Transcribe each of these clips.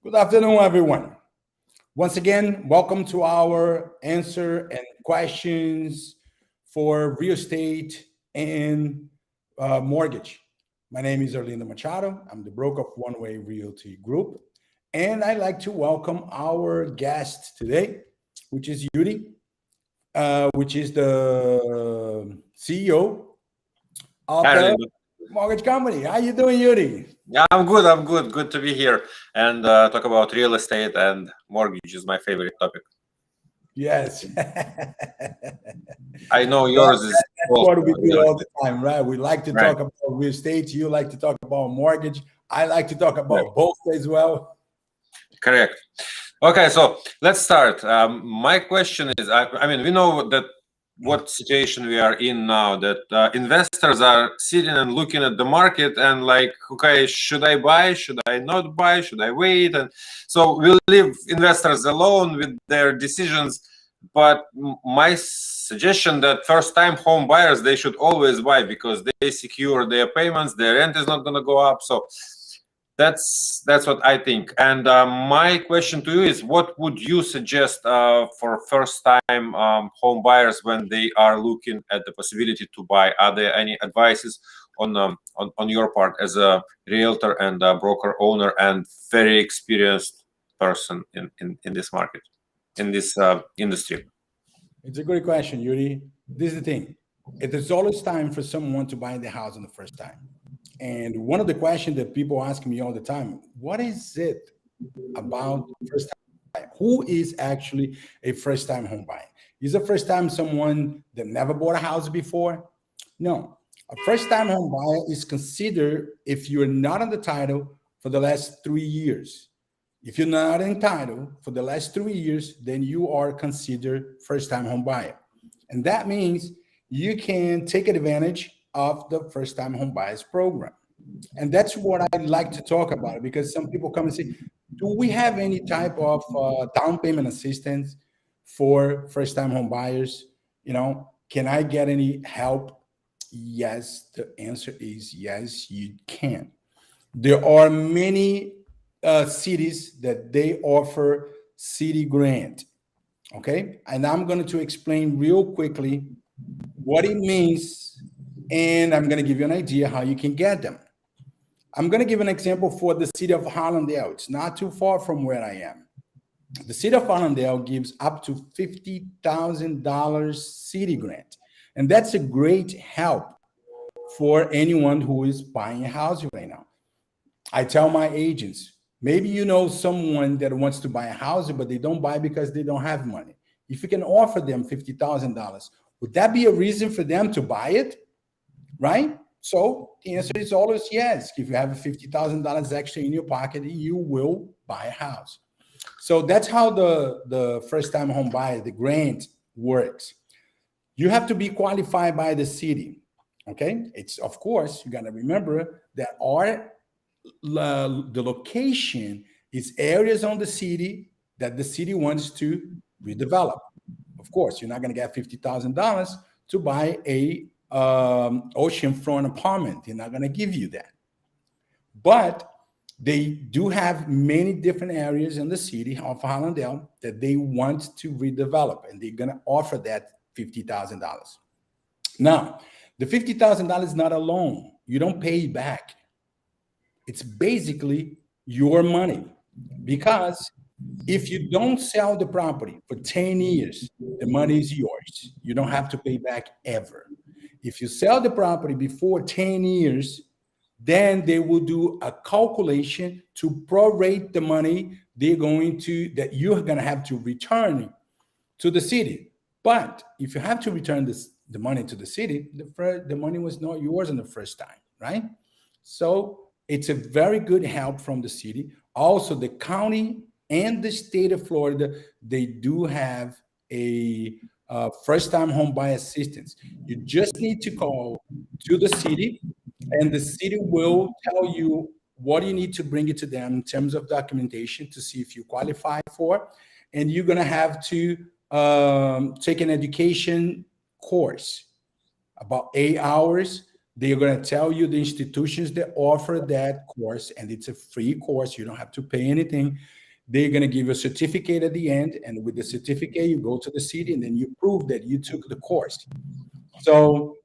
Good afternoon, everyone. Once again, welcome to our answer and questions for real estate and mortgage. My name is ARLINDO Machado. I'm the broker of One Way Realty Group. And I'd like to welcome our guest today, which is Yuri, which is the CEO of Hi, the Arlindo. mortgage company. How you doing, Yuri? Yeah, I'm good. I'm good. Good to be here and talk about real estate and mortgage is my favorite topic. Yes. I know Well, yours is that's also what we do real all estate. the time, right? We like to Right. talk about real estate. You like to talk about mortgage. I like to talk Right. about both as well. Correct. Okay, so let's start. My question is, I mean, we know that what situation we are in now, that investors are sitting and looking at the market and like, okay, should I buy? Should I not buy? Should I wait? And so we'll leave investors alone with their decisions. But my suggestion that first-time home buyers, they should always buy because they secure their payments, their rent is not going to go up. So that's what I think. And my question to you is, what would you suggest for first-time home buyers when they are looking at the possibility to buy? Are there any advices on your part as a realtor and a broker owner and very experienced person in this market, in this industry? It's a great question, Yuri. This is the thing. It is always time for someone to buy the house on the first time. And one of the questions that people ask me all the time, what is it about first time? Who is actually a first-time home buyer? Is a first-time someone that never bought a house before? No. A first-time home buyer is considered if you're not on the title for the last 3 years. If you're not entitled for the last 3 years, then you are considered first-time home buyer. And that means you can take advantage of the first-time home buyers program. And that's what I'd like to talk about, because some people come and say, do we have any type of down payment assistance for first-time home buyers? Can I get any help? Yes, the answer is yes, you can. There are many cities that they offer city grant. Okay, and I'm going to explain real quickly what it means, and I'm going to give you an idea how you can get them. I'm going to give an example for the city of Harlandale. It's not too far from where I am. The city of Harlandale gives up to $50,000 city grant, and that's a great help for anyone who is buying a house right now. I tell my agents, maybe you know someone that wants to buy a house, but they don't buy because they don't have money. If you can offer them $50,000, would that be a reason for them to buy it? Right? So the answer is always yes. If you have $50,000 extra in your pocket, you will buy a house. So that's how the first-time home buyer, the grant works. You have to be qualified by the city. Okay? It's, of course, you got to remember that the location is areas on the city that the city wants to redevelop. Of course, you're not going to get $50,000 to buy a oceanfront apartment. They're not going to give you that. But they do have many different areas in the city of Harlandale that they want to redevelop, and they're going to offer that $50,000. Now, the $50,000 is not a loan. You don't pay it back. It's basically your money, because if you don't sell the property for 10 years, the money is yours. You don't have to pay back ever. If you sell the property before 10 years, then they will do a calculation to prorate the money that you're going to have to return to the city. But if you have to return the money to the city, the money was not yours in the first time, right? So it's a very good help from the city. Also, the county and the state of Florida, they do have a first-time home buyer assistance. You just need to call to the city, and the city will tell you what you need to bring it to them in terms of documentation to see if you qualify for. And you're going to have to take an education course, about 8 hours. They're going to tell you the institutions that offer that course, and it's a free course. You don't have to pay anything. they're going to give you a certificate at the end, and with the certificate, you go to the city, and then you prove that you took the course. So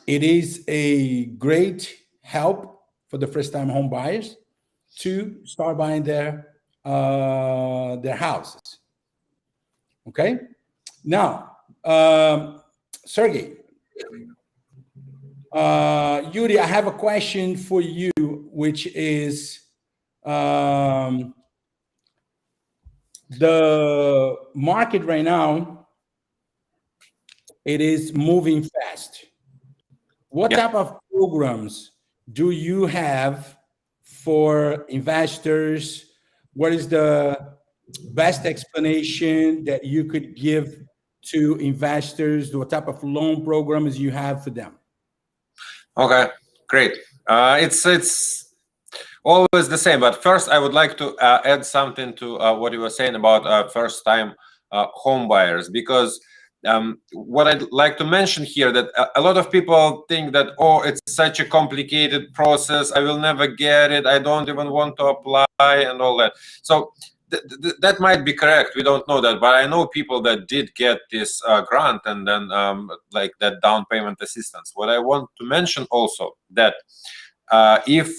it is a great help for the first-time home buyers to start buying their houses. Okay. Now, Sergey, Yuri, I have a question for you, which is the market right now, it is moving fast. What type of programs do you have for investors? What is the best explanation that you could give to investors? What type of loan programs you have for them? Okay, great. It's always the same, but first I would like to add something to what you were saying about first-time home buyers, because what I'd like to mention here, that a lot of people think that, oh, it's such a complicated process, I will never get it, I don't even want to apply and all that. So that might be correct, we don't know that, but I know people that did get this grant and then like that down payment assistance. What I want to mention also, that if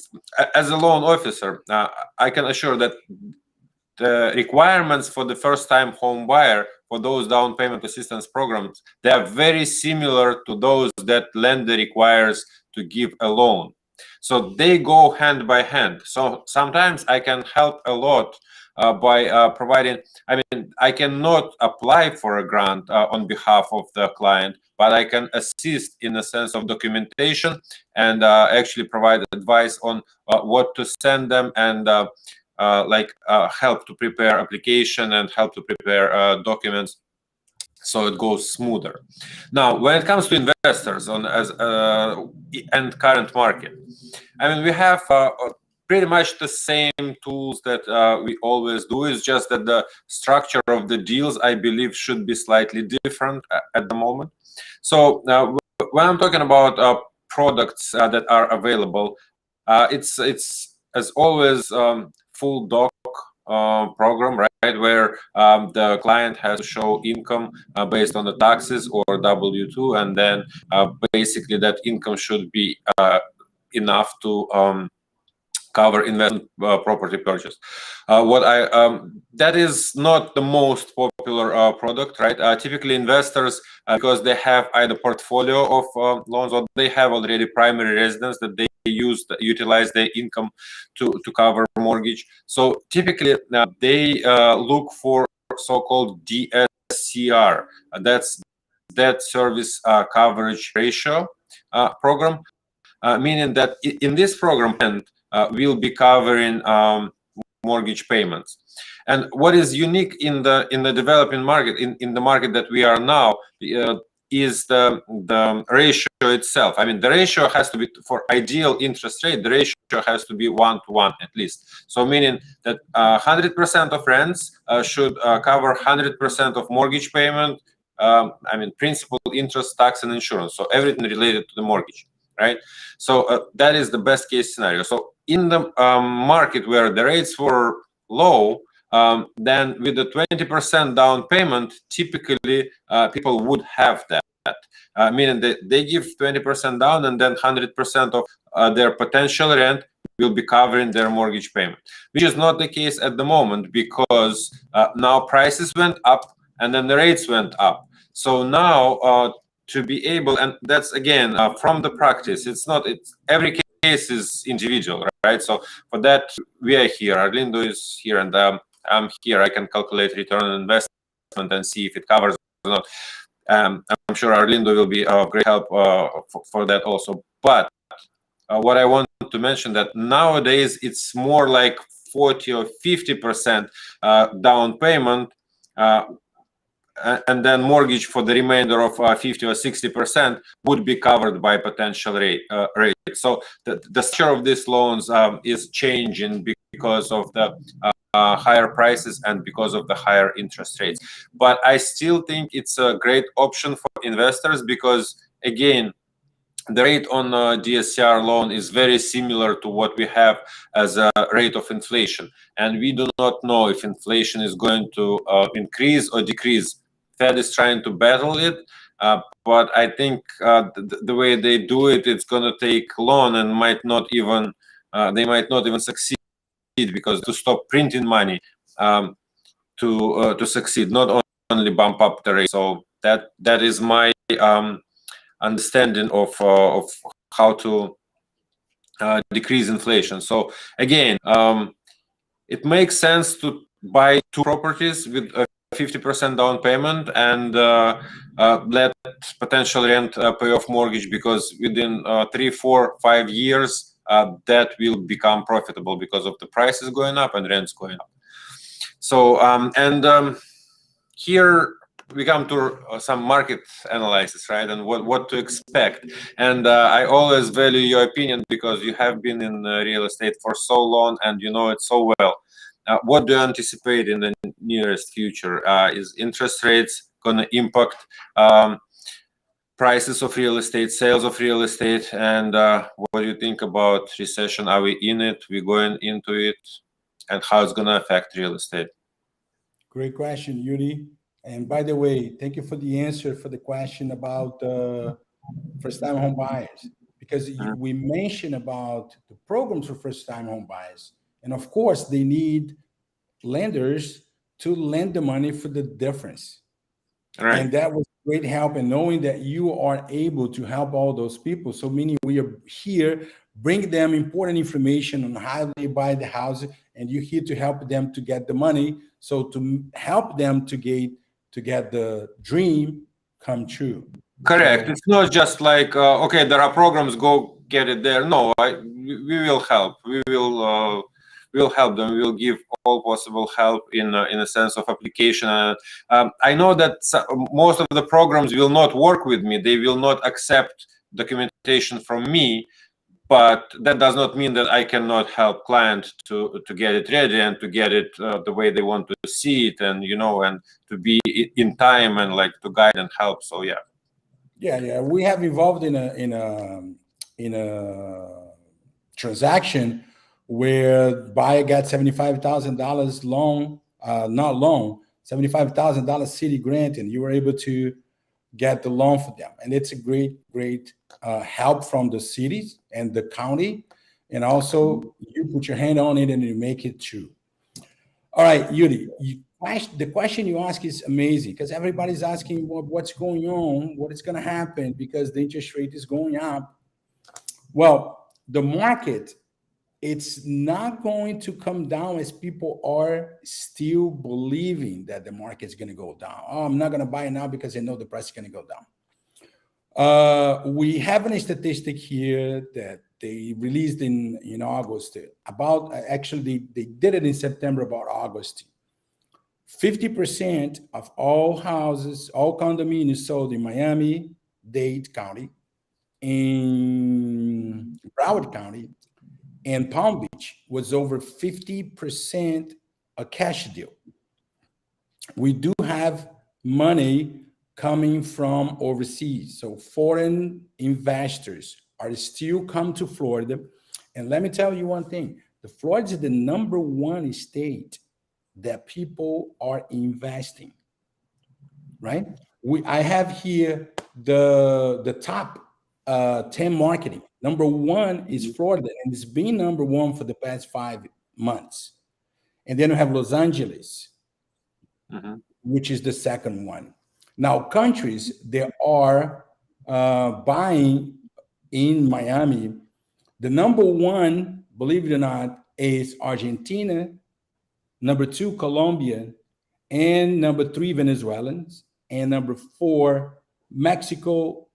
as a loan officer, I can assure that the requirements for the first-time home buyer for those down payment assistance programs, they are very similar to those that lender requires to give a loan. So they go hand by hand. So sometimes I can help a lot by providing, I mean, I cannot apply for a grant on behalf of the client, but I can assist in the sense of documentation and actually provide advice on what to send them, and help to prepare application and help to prepare documents, so it goes smoother. Now, when it comes to investors on and current market, I mean, we have pretty much the same tools that we always do. It's just that the structure of the deals, I believe, should be slightly different at the moment. So when I'm talking about products that are available, it's as always full doc program, right, where the client has to show income based on the taxes or W-2, and then basically that income should be enough to cover investment property purchase. That is not the most popular product, right? Typically investors, because they have either portfolio of loans, or they have already primary residence that they utilize their income to cover mortgage. So typically they look for so-called DSCR. That's debt service coverage ratio program, meaning that in this program we'll be covering mortgage payments. And what is unique in the developing market, in the market that we are now, is the ratio itself. I mean, the ratio has to be, for ideal interest rate, the ratio has to be 1-to-1 at least. So meaning that 100% of rents should cover 100% of mortgage payment, I mean, principal, interest, tax, and insurance. So everything related to the mortgage, right? So that is the best case scenario. So in the market where the rates were low, then with the 20% down payment, typically people would have that. Meaning that they give 20% down, and then 100% of their potential rent will be covering their mortgage payment, which is not the case at the moment, because now prices went up and then the rates went up. So now to be able, and that's again from the practice, it's every case is individual, right? So for that we are here, Arlindo is here, and I'm here. I can calculate return on investment and see if it covers or not. I'm sure Arlindo will be of great help for that also. But what I want to mention, that nowadays it's more like 40 or 50% down payment, and then mortgage for the remainder of 50 or 60% would be covered by potential rate. So the structure of these loans is changing because of the higher prices and because of the higher interest rates. But I still think it's a great option for investors, because again, the rate on DSCR loan is very similar to what we have as a rate of inflation. And we do not know if inflation is going to increase or decrease. Fed is trying to battle it, but I think the way they do it, it's going to take long and might not even, they might not even succeed, because to stop printing money to succeed, not only bump up the rate. So that is my understanding of how to decrease inflation. So again, it makes sense to buy 2 properties with a 50% down payment and let potential rent pay off mortgage, because within 3, 4, 5 years that will become profitable because of the prices going up and rents going up. So here we come to some market analysis, right? And what to expect. And I always value your opinion, because you have been in real estate for so long and you know it so well. What do you anticipate in the nearest future? Is interest rates going to impact prices of real estate, sales of real estate? And what do you think about recession? Are we in it? We're going into it? And how it's going to affect real estate? Great question, Yuri. And by the way, thank you for the answer for the question about first-time home buyers, because we mentioned about the programs for first-time home buyers. And of course, they need lenders to lend the money for the difference. Right. And that was great help in knowing that you are able to help all those people. So meaning we are here, bring them important information on how they buy the house, and you're here to help them to get the money. So to help them to get the dream come true. Correct. So, it's not just like, okay, there are programs, go get it there. No, we will help. We'll help them. We will give all possible help in a sense of application. I know that most of the programs will not work with me. They will not accept documentation from me, but that does not mean that I cannot help clients to get it ready and to get it the way they want to see it, and and to be in time and like to guide and help. So yeah. We have involved in a transaction where buyer got $75,000 loan, not loan, $75,000 city grant, and you were able to get the loan for them. And it's a great help from the cities and the county. And also you put your hand on it and you make it true. All right, Yuri, the question you ask is amazing, because everybody's asking what's going on, what is going to happen because the interest rate is going up. Well, the market, it's not going to come down as people are still believing that the market's going to go down. Oh, I'm not going to buy now because I know the price is going to go down. We have a statistic here that they released in August about, actually they did it in September, about August. 50% of all houses, all condominiums sold in Miami-Dade County, in Broward County, and Palm Beach was over 50% a cash deal. We do have money coming from overseas. So foreign investors are still come to Florida. And let me tell you one thing, Florida is the #1 state that people are investing, right? I have here the top 10 marketing. #1 is Florida, and it's been #1 for the past 5 months. And then we have Los Angeles, which is the second one. Now, countries that are buying in Miami, the #1, believe it or not, is Argentina, #2, Colombia, and #3, Venezuelans, and #4, Mexico,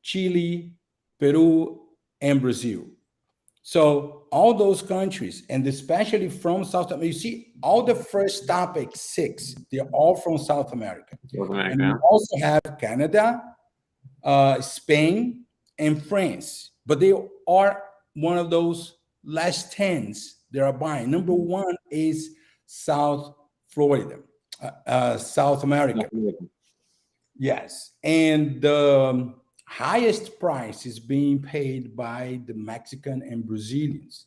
Chile, Peru, and Brazil. So all those countries, and especially from South America, you see all the first topic 6, they're all from South America. And we also have Canada, Spain, and France, but they are one of those last 10s they are buying. #1 is South Florida, South America. Yes. And highest price is being paid by the Mexican and Brazilians.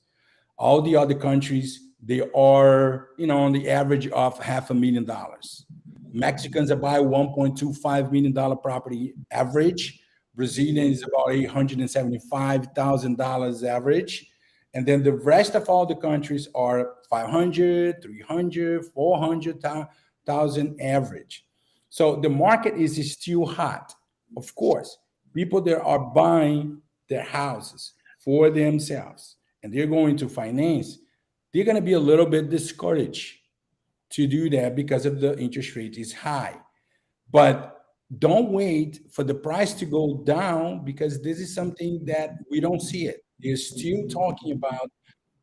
All the other countries, they are, on the average of $500,000. Mexicans are buying $1.25 million property average. Brazilian is about $875,000 average. And then the rest of all the countries are 500, 300, 400,000 average. So the market is still hot. Of course, people that are buying their houses for themselves and they're going to finance, they're going to be a little bit discouraged to do that because of the interest rate is high. But don't wait for the price to go down, because this is something that we don't see it. They're still talking about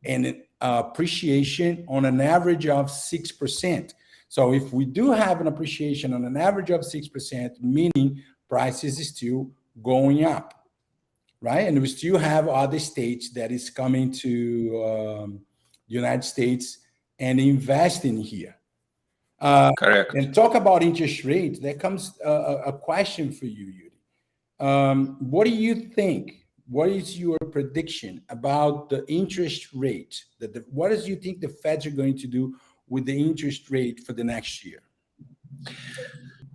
an appreciation on an average of 6%. So if we do have an appreciation on an average of 6%, meaning prices is still going up, right? And we still have other states that is coming to the United States and investing here. Correct. And talk about interest rates, there comes a question for you, Yuri. What do you think? What is your prediction about the interest rate? What do you think the Feds are going to do with the interest rate for the next year?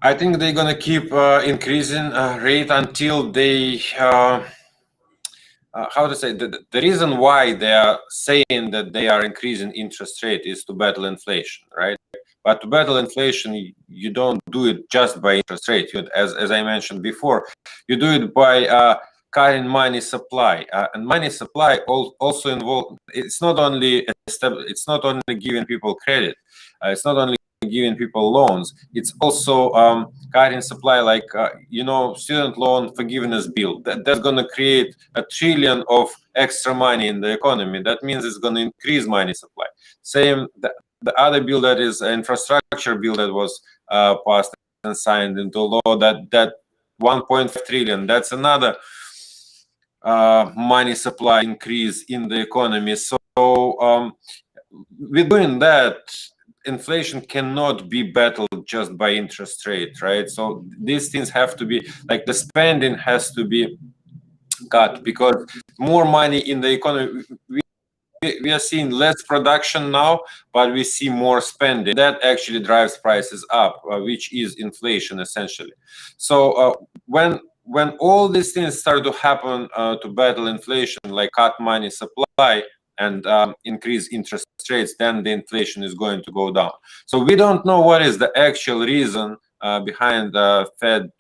I think they're going to keep increasing rate until they, how to say, the reason why they are saying that they are increasing interest rate is to battle inflation, right? But to battle inflation, you don't do it just by interest rate. As I mentioned before, you do it by cutting money supply, and money supply also involve. It's not only giving people credit. It's not only giving people loans. It's also cutting supply, like student loan forgiveness bill. That's going to create $1 trillion of extra money in the economy. That means it's going to increase money supply. Same. The other bill, that is infrastructure bill, that was passed and signed into law, that 1.5 trillion, that's another money supply increase in the economy. So with doing that, inflation cannot be battled just by interest rate, right? So these things have to be, like, the spending has to be cut, because more money in the economy, we are seeing less production now, but we see more spending. That actually drives prices up, which is inflation essentially. So when all these things start to happen to battle inflation, like cut money supply and increase interest rates, then the inflation is going to go down. So we don't know what is the actual reason behind the Fed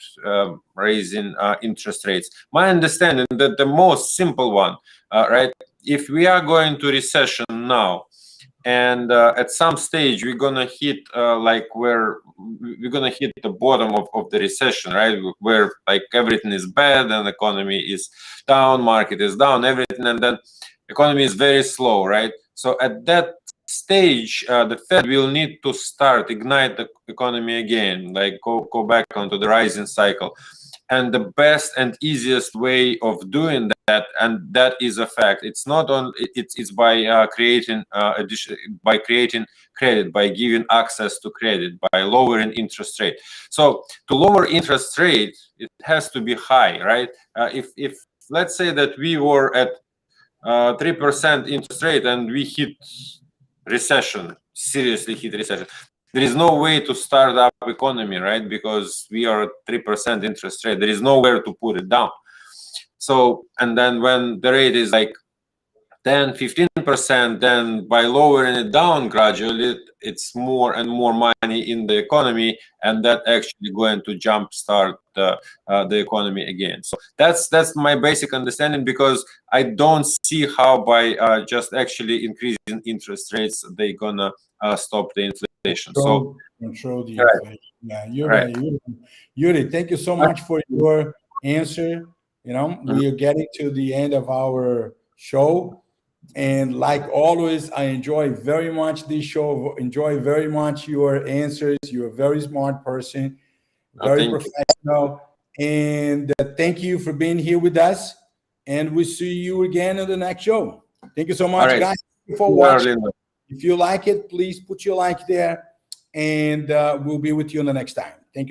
raising interest rates. My understanding that the most simple one, right? If we are going to recession now, and at some stage we're gonna hit where we're gonna hit the bottom of the recession, right? Where like everything is bad and economy is down, market is down, everything, and then economy is very slow, right? So at that stage, the Fed will need to ignite the economy again, like go back onto the rising cycle. And the best and easiest way of doing that, and that is a fact, it's not on it's by creating credit, by giving access to credit, by lowering interest rate. So to lower interest rate, it has to be high, right? If let's say that we were at 3% interest rate and we hit recession, seriously hit recession, there is no way to start up economy, right? Because we are at 3% interest rate. There is nowhere to put it down. So, and then when the rate is like 10, 15%, then by lowering it down gradually, it's more and more money in the economy, and that actually going to jumpstart the economy again. So that's my basic understanding, because I don't see how by just actually increasing interest rates they're gonna stop the inflation. So control the inflation. Yeah, you're right. Yuri, thank you so much for your answer. We are getting to the end of our show. And like always, I enjoy very much this show, enjoy very much your answers. You're a very smart person, very professional. And thank you for being here with us. And we'll see you again in the next show. Thank you so much, guys, for watching. If you like it, please put your like there. And we'll be with you on the next time. Thank you so much.